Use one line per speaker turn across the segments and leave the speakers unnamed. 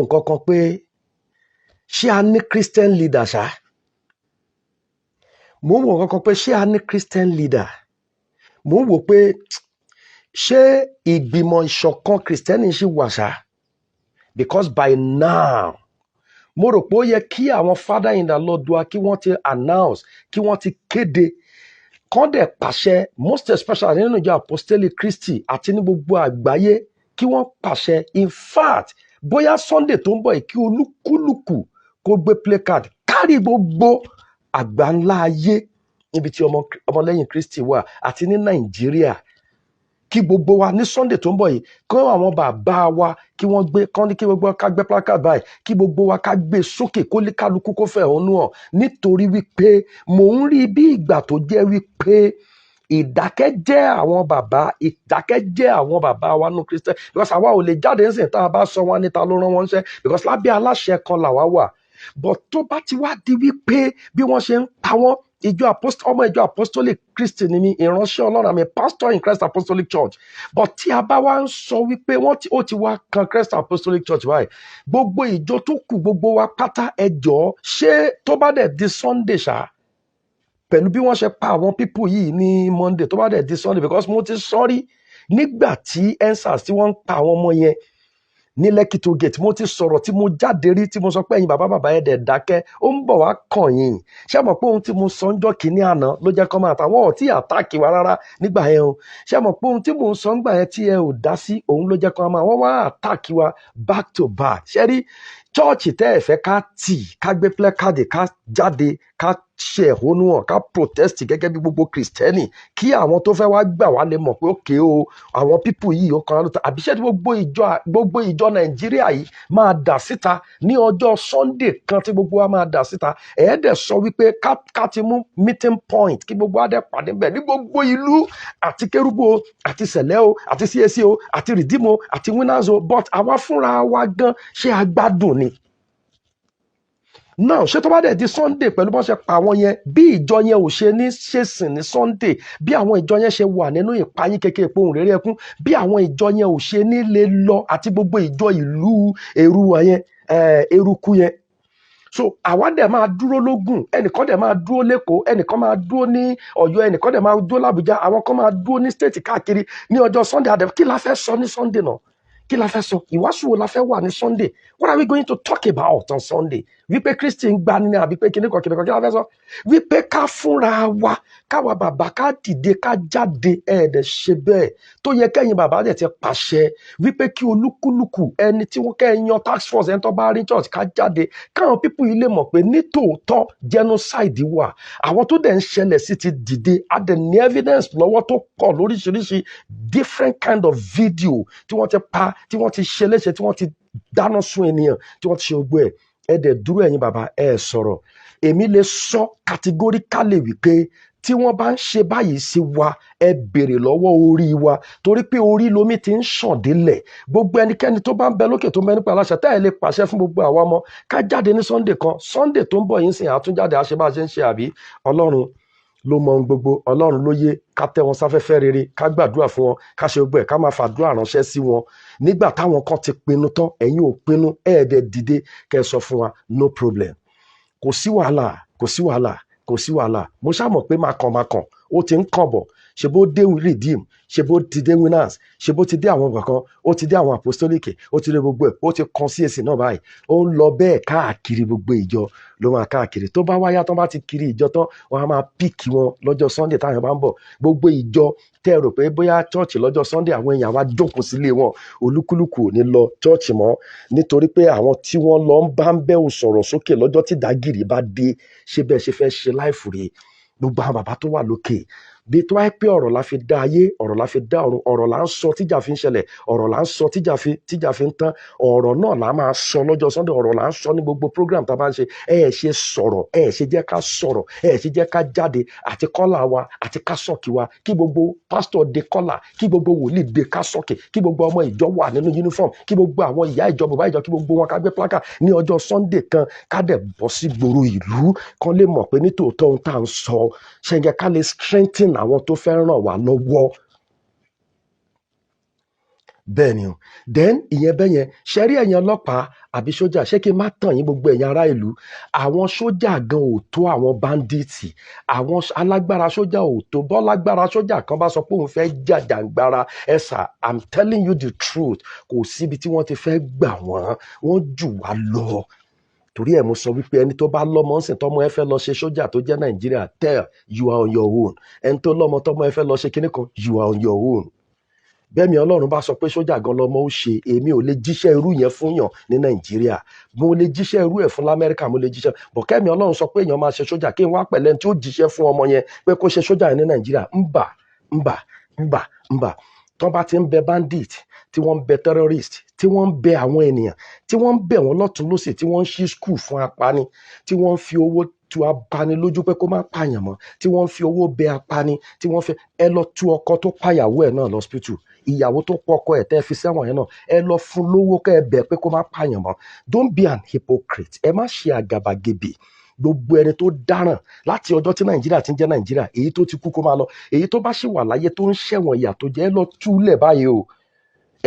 nǹkan kan pé ṣé a ní Christian leader ṣá? Mo ń wò nǹkan kan pé ṣé a ní Christian leader? Mo ń wò pé ṣé ìgbìmọ̀ ìṣọ̀kan Kristẹni ṣì wà ṣá? Because by now mo rò pé ó yẹ kí àwọn father in the Lord wa kí wọ́n ti announce, kí wọ́n ti kéde, kán dẹ̀ pàṣẹ, most especially nínú ìjọ Apostolic Christi àti ní gbogbo àgbáyé, kí wọ́n pàṣẹ. In fact, bóyá Sunday tó ń bọ̀ yìí kí olúkúlùkù kó gbé placard kárí gbogbo àgbáńlá ayé níbi tí ọmọlẹ́yìn Kristi wà àti ní Nàìjíríà, kí gbogbo wa ní Sunday tó ń bọ̀ yìí kán àwọn bàbá wa kí wọ́n gbé, kán ní kí gbogbo wa ká gbé placard báyìí, kí gbogbo wa ká gbé sókè kó lè kálukú kó fẹ̀hónú hàn, nítorí wípé mò ń rí bí ìgbà tó jẹ́ wípé ìdákẹ́jẹ́ àwọn bàbá wa nù Kristian, because àwa ò lè jáde ń sìn tá a bá sọ wọn níta ló rán wọn ṣẹ́, because lábẹ́ aláṣẹ kan làwa wà. But tó bá ti wá di wípé bí wọ́n ṣe ń pa wọ́n, ọmọ ìjọ Apostolic Christi ni mi, ìránṣẹ́ Ọlọ́run, àmì pastor in Christ Apostolic Church. But tí a bá wá ń sọ wípé ó ti wá kan Christ Apostolic Church báyìí, gbogbo ìjọ tó kù, gbogbo wa pátá, ẹ jọ̀ọ́, ṣé tó bá dẹ̀ di Sunday ṣá, pẹ̀lú bí wọ́n ṣe pa àwọn pípù yìí ní Monday, tó bá dẹ̀ di Sunday, because mo ti sọ́rí nígbà tí EndSARS tí wọ́n ń pa àwọn ọmọ yẹn ní Lekki Toll Gate, mo ti sọ̀rọ̀ tí mo jáde rí tí mo sọ pé ẹ̀yin bàbá ẹ̀ dẹ̀ dákẹ́, ó ń bọ̀ wá kàn yín. Ṣé mọ̀ pé ohun tí mo sọ ń jọ́ kínní àná ló jẹ́ kọ́ máa ta wọ́n ò tí àtáàkì wa rárá nígbà yẹn o. Ṣé mọ̀ pé ohun tí mo sọ ń gbà yẹn tí ẹ ò dá sí, òun ló jẹ́ kọ́ máa wọ́n wá àtáàkì wa back to back. Ṣé rí chọ́ọ̀chì tẹ́ ẹ̀ fẹ́ ká tì, ká gbé plecard, ká jáde, ká ṣe ẹ̀hónú hàn, ká protest gẹ́gẹ́ bí gbogbo Kristẹni, kí àwọn tó fẹ́ wá gbà wá lè mọ̀ pé òkè o, àwọn pípù yìí ó kan lóta. Àbíṣẹ́ tí gbogbo ìjọ Nàìjíríà yìí máa dà síta ní ọjọ́ Sunday kan, tí gbogbo wa máa dà síta. Ẹ̀ẹ́dẹ̀ sọ wípé ká ti mú meeting point, kí gbogbo wa dẹ̀ pàdé bẹ̀ ní gbogbo ìlú, àti Kérúbù o, àti Sẹ̀lẹ́ o, àti CAC o, àti Redeem o, àti Winners o. But àwa fúnra wa gan ṣé a gbádùn ni? Now ṣé tó bá dẹ̀ di Sunday pẹ̀lú bọ́n ṣe pa àwọn yẹn, bí ìjọ yẹn ò ṣe ní ṣèsìn ní Sunday, bí àwọn ìjọ yẹn ṣe wà nínú ìpayín kékeré pohùn réré ẹkún, bí àwọn ìjọ yẹn ò ṣe ní lè lọ, àti gbogbo ìjọ ìlú Èrúwà yẹn, eruku yẹn. So àwa dẹ̀ máa dúró lógùn, ẹnìkan dẹ̀ máa dúró lẹ́kọ̀ọ́, ẹnìkan máa dúró ní Ọ̀yọ́, ẹnìkan dẹ̀ máa dúró l'Àbújá, àwọn kan máa dúró ní state káàkiri ní ọjọ́ Sunday. Kí la fẹ́ sọ ní Sunday náà? Kí la fẹ́ sọ? Ìwàásù wo la fẹ́ wà ní Sunday? What are we going to talk about on Sunday? Wípé Kristi ń gbani ní àbí pé kíníkan kí la fẹ́ sọ? Wípé ká fúnra wa, káwa bàbá ká dìde, ká jáde, ẹ̀ẹ́dẹ̀ ṣe bẹ́ẹ̀. Tó yẹ kẹ́yìn bàbá dẹ̀ ti pàṣẹ wípé kí olúkúlùkù ẹni tí wọ́n kẹ́yìn task force ẹni tó bá rí church ká jáde, káwọn pípù yìí lè mọ̀ pé ní tòótọ́ genocide wà. Àwọn tó dẹ̀ ń ṣẹlẹ̀ sí ti dìde, a dẹ̀ ní evidence lọ́wọ́ tó kọ̀ lóríṣiríṣi different kind of video tí wọ́n ti pa, tí wọ́n ti ṣe léṣe, tí wọ́n ti dáná sun ènìyàn, tí wọ́n ti ṣe ogbó ẹ̀. Ẹ dẹ̀ dúró ẹ̀yin bàbá, ẹ sọ̀rọ̀. Èmi lè sọ categorically wípé tí wọ́n bá ń ṣe báyìí sí wa, ẹ béèrè lọ́wọ́ orí wa, torí pé orí lomi ti ń ṣàn délẹ̀. Gbogbo ẹnikẹ́ni tó bá ń bẹ lókè tó mẹ́ni pa aláṣẹ, tẹ́ ẹ lè pàṣẹ fún gbogbo àwa ọmọ ká jáde ní Sunday kan. Sunday tó ń bọ̀ yìí sìn àtúnjáde àṣẹ bá a ṣe ń ṣe, àbí? Ọlọ́run ló mọ ohun gbogbo, Ọlọ́run ló yé, ká tẹ́ wọn sáfẹ́fẹ́ rere, ká gbàdúrà fún wọn, ká ṣe gbogbo ẹ̀, ká máa fàdúrà ránṣẹ́ sí wọn. Nígbà táwọn kan ti pinnu tán, ẹ̀yin ò pinnu, ẹ̀ẹ́dẹ̀ dìde kẹ́ ẹ sọ fún wa, no problem. Kò sí wàhálà, kò sí wàhálà, kò sí wàhálà. Mo ṣàmọ̀ pé máa kàn ó ti ń kàn bọ̀. Ṣé bó dé Redeem, ṣé bó ti dé Winners, ṣé bó ti dé àwọn kankan, ó ti dé àwọn Apostolic, ó ti dé gbogbo ẹ̀, ó ti kan CAC náà báyìí. Ó ń lọ bẹ́ẹ̀ káàkiri gbogbo ìjọ ló máa káàkiri. Tó bá wáyá tán bá ti kiri ìjọ tán, wọ́n á máa píìkì wọn lọ́jọ́ Sunday táwọn bá ń bọ̀. Gbogbo ìjọ tẹ́ ẹ rò pé bóyá church lọ́jọ́ Sunday àwọn èèyàn wá jókòó sílé wọn, olúkúlùkù ò ní lọ church mọ́, nítorí pé àwọn tí wọ́n lọ ń bá ń bẹ̀rù sọ̀rọ̀ sókè lọ́jọ́ tí dàgìrì bá dé, ṣé bẹ́ẹ̀ ṣe fẹ́ ṣe láìfù rèé. Gbogbo àwọn bàbá tó wà lókè, bí tó wáyé pé ọ̀rọ̀ la fi dá ayé, ọ̀rọ̀ la fi dá ọ̀run, ọ̀rọ̀ là ń sọ tíjà fi ń ṣẹlẹ̀, ọ̀rọ̀ là ń sọ tíjà fi ń tán, ọ̀rọ̀ náà là máa sọ lọ́jọ́ Sunday, ọ̀rọ̀ là ń sọ ní gbogbo program tá a bá ń ṣe. Ẹ ṣe sọ̀rọ̀, ẹ ṣe jẹ́ ká sọ̀rọ̀, ẹ ṣe jẹ́ ká jáde, àti kọ́là wa àti ká sọ̀kì wa, kí gbogbo pásítọ̀ de kọ́là, kí gbogbo wòlíì de ká sọ̀kì, kí gbogbo ọmọ ìjọ wà nínú uniform, kí gbogbo àwọn ìyá ìjọ bàbá ìjọ, kí gbogbo wọn ká gbé plákà ní ọjọ́ Sunday kan, ká dẹ̀ bọ́ sí gbòòrò ìlú kan lè mọ̀ pé nítòótọ́ ohun tá à ń sọ ṣẹ́ńgẹ́, ká lè strengthen àwọn tó fẹ́ ràn wá lọ́wọ́. bẹ́ẹ̀ ni o. Then ìyẹn bẹ́ẹ̀ yẹn ṣe rí ẹ̀yin ọlọ́pàá àbí sójà, ṣé kí n má tàn yín gbogbo ẹ̀yin ará ìlú, àwọn sójà gan ò tó àwọn báńdíìtì, àwọn alágbára sójà ò tó. Bọ́lágbára sójà kan bá sọ pé òun fẹ́ jàjàǹgbara, ẹ sà, I'm telling you the truth, kò síbi tí wọ́n ti fẹ́ gbà wọ́n jù wá lọ. Torí ẹ̀ mo sọ wípé ẹni tó bá lọ́mọ ń sìn tọ́mọ ẹ fẹ́ lọ ṣe sójà tó jẹ́ Nàìjíríà, tell you are on your own. Ẹni tó lọ́mọ tọ́mọ ẹ fẹ́ lọ ṣe kinní kan, you are on your own. Bẹ́ẹ̀ni Ọlọ́run bá sọ pé sójà gan lọmọ ó ṣe, èmi ò lè jíṣẹ́ irú yẹn fún yàn ní Nàìjíríà. Mo lè jíṣẹ́ irú ẹ̀ fún l'Amẹ́ríkà, mo lè jíṣẹ́. Bọ̀ kẹ́mi Ọlọ́run sọ pé èèyàn máa ṣe sójà, kí n wá pẹ̀lẹ́ tí ó jíṣẹ́ fún ọmọ yẹn pé kó ṣe sójà yẹn ní Nàìjíríà. Ńbà. Tọ́ bá ti ń bẹ bandit, tí wọ́n ń bẹ terrorist, tí wọ́n ń bẹ àwọn ènìyàn, tí wọ́n ń bẹ wọ́n lọ́tún lósì, tí wọ́n ń ṣí skul fún apani, tí wọ́n ń fi owó tu apani lójú pé kó má pààyàn mọ́, tí wọ́n ń fi owó bẹ apani, tí wọ́n fi ẹ lọ tú ọkọ tó pàyàwó ẹ̀ náà lọ́spítù, ìyàwó tó pọkọ ẹ̀ tẹ́ fi sẹ́wọ̀n yẹn náà, ẹ lọ fún lówó kẹ́ ẹ bẹ̀ pé kó má pààyàn mọ́. Don't be an hypocrite. Ẹ má ṣe àgàbàgebè. Gbogbo ẹni tó dáràn láti ọjọ́ tí Nàìjíríà ti ń jẹ́ Nàìjíríà, èyí tó ti kú kó máa lọ, èyí tó bá ṣì wà láyé tó ń ṣẹ̀wọ̀n ìyà tó jẹ́, ẹ lọ túlẹ̀ báyìí o.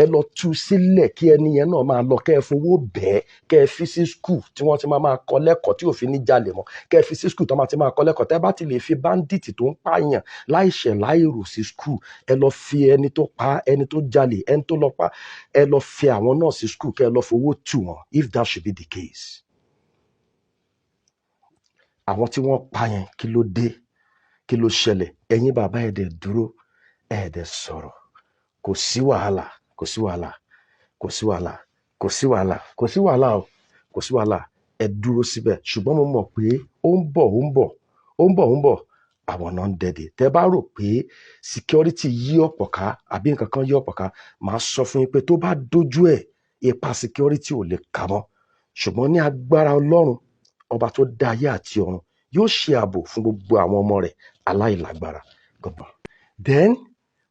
Ẹ lọ tú sílẹ̀ kí ẹni yẹn náà máa lọ, kẹ́ ẹ fowó bẹ́ẹ̀, kẹ́ ẹ fi sí skul tí wọ́n ti máa kọ́ lẹ́kọ̀ọ́ tí òfin ní jalè mọ́, kẹ́ ẹ fi sí skul tí wọ́n ti máa kọ́ lẹ́kọ̀ọ́. Tẹ́ bá ti lè fi báńdíìtì tó ń pààyàn láìṣẹ̀ láìrò sí skul, ẹ lọ fi ẹni tó pa, ẹni tó jalè, ẹni tó lọ pa, ẹ lọ fi àwọn náà sí skul, kẹ́ ẹ lọ fowó tù wọ́n, if that should be the case. Àwọn tí wọ́n pa yẹn, kí ló dé? Kí ló ṣẹlẹ̀? Ẹ̀yin bàbá ẹ̀ dẹ̀ dúró, ẹ̀ dẹ̀ sọ̀rọ̀. Kò sí wàhálà ẹ dúró síbẹ̀. Ṣùgbọ́n mo mọ̀ pé ó ń bọ̀ àwọn náà ń dẹ̀dẹ̀. Tẹ́ bá rò pé security yí ọ̀pọ̀ ká àbí nǹkan kan yí ọ̀pọ̀ ká, màá sọ fún yín pé tó bá dojú ẹ̀, ipa security ò lè kà mọ́. Ṣùgbọ́n ní agbára Ọlọ́run, ọba tó dá ayé àti ọ̀run, yóò ṣe ààbò fún gbogbo àwọn ọmọ rẹ̀ aláìlágbára. Then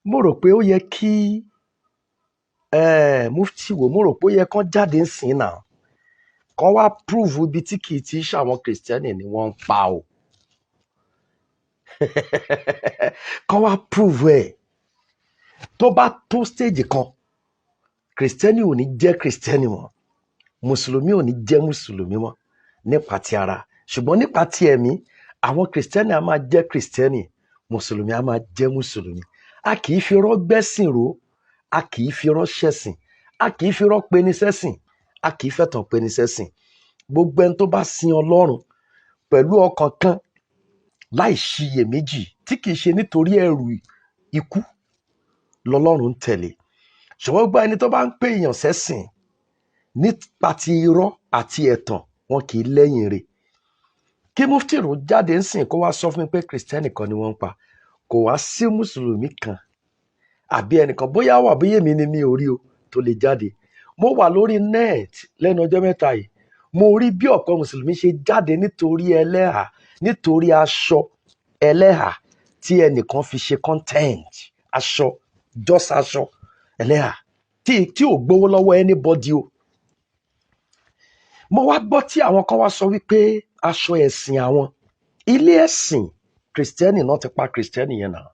mo rò pé ó yẹ kí mufti wo, mo rò pé ó yẹ kán jáde ń sìn náà, kán wá prove ibi tí kì í ti ṣàwọn kìrìsìtẹ́nì ni wọ́n ń pa o. Kán wá prove ẹ̀. Tó bá tó stage kan, kìrìsìtẹ́nì ò ní jẹ́ kìrìsìtẹ́nì mọ́, mùsùlùmí ò ní jẹ́ mùsùlùmí mọ́ nípa ti ara. Ṣùgbọ́n nípa ti ẹ̀mí, àwọn kìrìsìtẹ́nì a máa jẹ́ kìrìsìtẹ́nì, mùsùlùmí a máa jẹ́ mùsùlùmí. A kì í fi irọ́ gbẹ́sìn ró, a kì í fi irọ́ ṣẹ̀sìn, a kì í fi irọ́ peni sẹ́sìn, a kì í fẹ̀tàn peni sẹ́sìn. Gbogbo ẹni tó bá sin Ọlọ́run pẹ̀lú ọkàn kan láì ṣiyèméjì, tí kì í ṣe nítorí ẹ̀rù ikú, lọ́lọ́run ń tẹ̀lé. Ṣùgbọ́n gbogbo ẹni tó bá ń pè èèyàn sẹ́sìn nípa ti irọ́ àti ẹ̀tàn, wọn kì í lẹ́yìn rẹ̀. Kí mufti ro jáde ń sìn kó wá sọ fún mi pé kìrìsìtẹ́nì kan ni wọ́n ń pa, kò wá sí mùsùlùmí kan àbí ẹnìkan, bóyá wà bóyá èmi ni mi ò rí o, tó lè jáde. Mo wà lórí net lẹ́nu ọjọ́ mẹ́ta yìí, mo rí bí ọ̀pọ̀ mùsùlùmí ṣe jáde nítorí ẹlẹ́hà, nítorí aṣọ ẹlẹ́hà tí ẹnìkan fi ṣe content, aṣọ ẹlẹ́hà tí ò gbowó lọ́wọ́ anybody o. Mo wá gbọ́ tí àwọn kan wá sọ wípé aṣọ ẹ̀sìn àwọn, ilé ẹ̀sìn kìrìsìtẹ́nì náà ti pa kìrìsìtẹ́nì yẹn náà.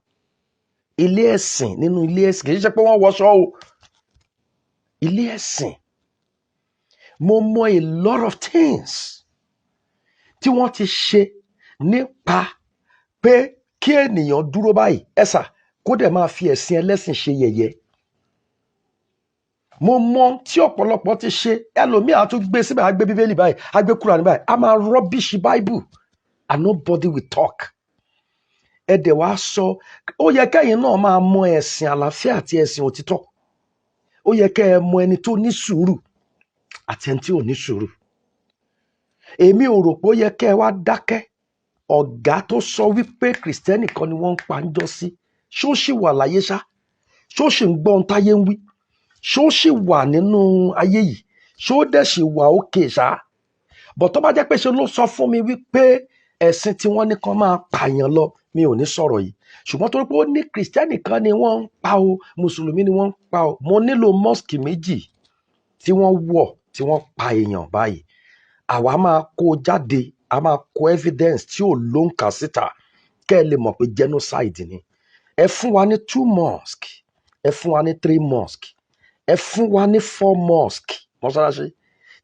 Ilé ẹ̀sìn, nínú ilé ẹ̀sìn, kì í ṣe pé wọ́n wọṣọ o. Ilé ẹ̀sìn. Mo mọ a lot of things tí wọ́n ti ṣe nípa pé kí ènìyàn dúró báyìí, ẹ̀sà, kó dẹ̀ máa fi ẹ̀sìn ẹlẹ́sìn ṣe yẹ̀yẹ́. Mo mọ tí ọ̀pọ̀lọpọ̀ ti ṣe, ẹlòmíì á tún gbé síbẹ̀, á gbé bíbélì báyìí, á gbé Kùránì báyìí, á máa rubbish Bible and nobody will talk. Ẹ dẹ̀ wá sọ, ó yẹ kẹ́yìn náà máa mọ ẹ̀sìn àlàáfíà àti ẹ̀sìn òtítọ́. Ó yẹ kẹ́ ẹ mọ ẹni tó ní sùúrù àti ẹni tí ò ní sùúrù. Èmi ò rò pé ó yẹ kẹ́ ẹ wá dákẹ́. Ọ̀gá tó sọ wípé kìrìsìtẹ́nì kan ni wọ́n ń pa ń jọ sí, ṣó ṣì wà láyé ṣá? Ṣó ṣì ń gbọ́ ohun táyé ń wí? Ṣó ṣì wà nínú ayé yìí? Ṣó dẹ̀ ṣì wà òkè ṣá? Bọ̀ tó bá jẹ́ pé ṣe ló sọ fún mi wípé ẹ̀sìn tí wọ́n ní kan máa pààyàn lọ, mi ò ní sọ̀rọ̀ yìí. Ṣùgbọ́n torí pé ó ní kìrìsìtẹ́nì kan ni wọ́n ń pa o, mùsùlùmí ni wọ́n ń pa o. Mo nílò mọ́sìkì méjì tí wọ́n wọ̀ tí wọ́n pa èèyàn báyìí. Àwa máa kó jáde, a máa kó evidence tí ò lóǹkà síta, kẹ́ ẹ lè mọ̀ pé genocide ni. Ẹ fún wa ní 2 mosques, ẹ fún wa ní 3 mosques. ẹ fún wa ní 4 mosque mọ́ṣáláṣí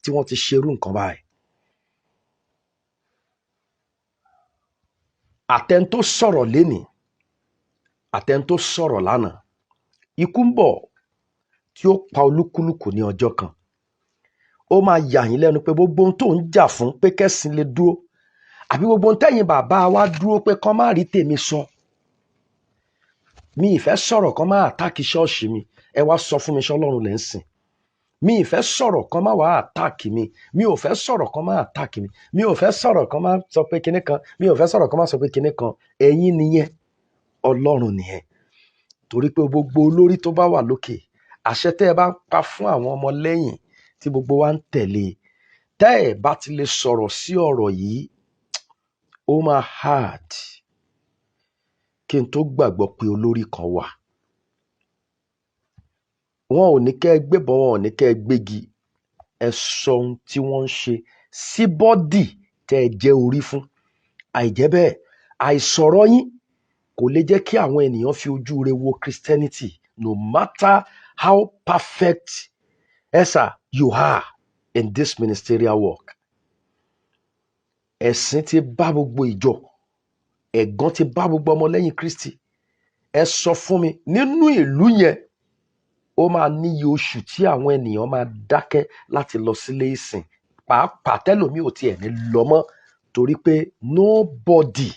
tí wọ́n ti ṣerú nǹkan báyìí. Àtẹn tó sọ̀rọ̀ lénìí, àtẹn tó sọ̀rọ̀ lánàá, ikú ń bọ̀ tí ó pa olúkúlùkù ní ọjọ́ kan. Ó máa yà yín lẹ́nu pé gbogbo ohun tó ń jà fún pé kẹ́sìn lè dúró, àbí gbogbo ohun tẹ́yìn bàbá wa dúró pé kán má rí tèmi sọ. Mi ìfẹ́ sọ̀rọ̀ kán má àtáàkì ṣọ́ọ̀ṣì mi, ẹ wá sọ fún mi ṣọ́lọ́run lẹ́ ń sìn. Mi ìfẹ́ sọ̀rọ̀ kan má wá àtáàkì mi, mi ò fẹ́ sọ̀rọ̀ kan má àtáàkì mi, mi ò fẹ́ sọ̀rọ̀ kan má sọ pé kinní kan, mi ò fẹ́ sọ̀rọ̀ kan má sọ pé kinní kan. Ẹ̀yin nìyẹn, Ọlọ́run nìyẹn. Torí pé gbogbo olórí tó bá wà lókè, àṣẹ tẹ́ ẹ bá ń pa fún àwọn ọmọ lẹ́yìn tí gbogbo wa ń tẹ̀lé, tẹ́ ẹ bá ti lè sọ̀rọ̀ sí ọ̀rọ̀ yìí, ó máa hard kí n tó gbàgbọ́ pé olórí kan wà. Wọn ò ní kẹ́ ẹ gbébọn, wọn ò ní kẹ́ ẹ gbégi, ẹ sọ ohun tí wọ́n ń ṣe sí bọ́dì tẹ́ ẹ jẹ́ orí fún. Àìjẹ́ bẹ́ẹ̀, àìsọ̀rọ̀ yín kò lè jẹ́ kí àwọn ènìyàn fi ojú rere wo Christianity, no matter how perfect you are in this ministerial work. Ẹ̀sìn ti bá gbogbo ìjọ, ẹ̀gàn ti bá gbogbo ọmọlẹ́yìn Kristi. Ẹ sọ fún mi, nínú ìlú yẹn ó máa níye oṣù tí àwọn ènìyàn máa dákẹ́ láti lọ sílé ìsìn, pàápàá tẹ́lòmí ò tiẹ̀ ní lọ mọ́, torí pé nobody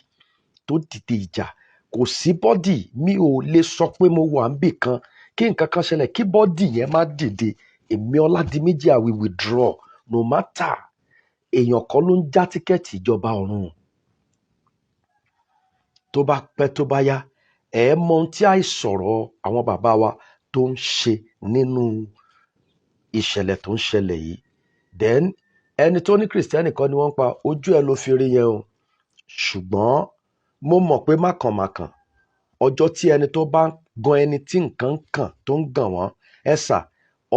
tó dìde ìjà, kò sí bọ́dì. Mi ò lè sọ pé mo wà níbì kan kí nǹkan kan ṣẹlẹ̀ kí bọ́dì yẹn má dìde. Èmi Ọládìméjì, I will withdraw no matter. Èèyàn kan ló ń já tíkẹ́ẹ̀tì ìjọba ọ̀run. Tó bá pẹ́ tó bá yá, ẹ mọ ohun tí àìsọ̀rọ̀ àwọn bàbá wa tó ń ṣe nínú ìṣẹ̀lẹ̀ tó ń ṣẹlẹ̀ yìí. Then ẹni tó ní kìrìsìtẹ́nì kan ni wọ́n ń pa, ojú ẹ ló fi rí yẹn o. Ṣùgbọ́n mo mọ̀ pé mákànmákàn, ọjọ́ tí ẹni tó bá gan ẹni tí nǹkan ń kàn tó ń gàn wọ́n,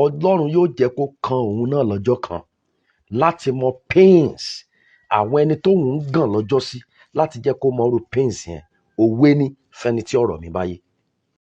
Ọlọ́run yóò jẹ́ kó kan òun náà lọ́jọ́ kan, láti mọ pains àwọn ẹni tó ń gàn lọ́jọ́ sí, láti jẹ́ kó mọ irú pains yẹn. Òwe ni fẹ́ni tí ọ̀rọ̀ mi bá yé.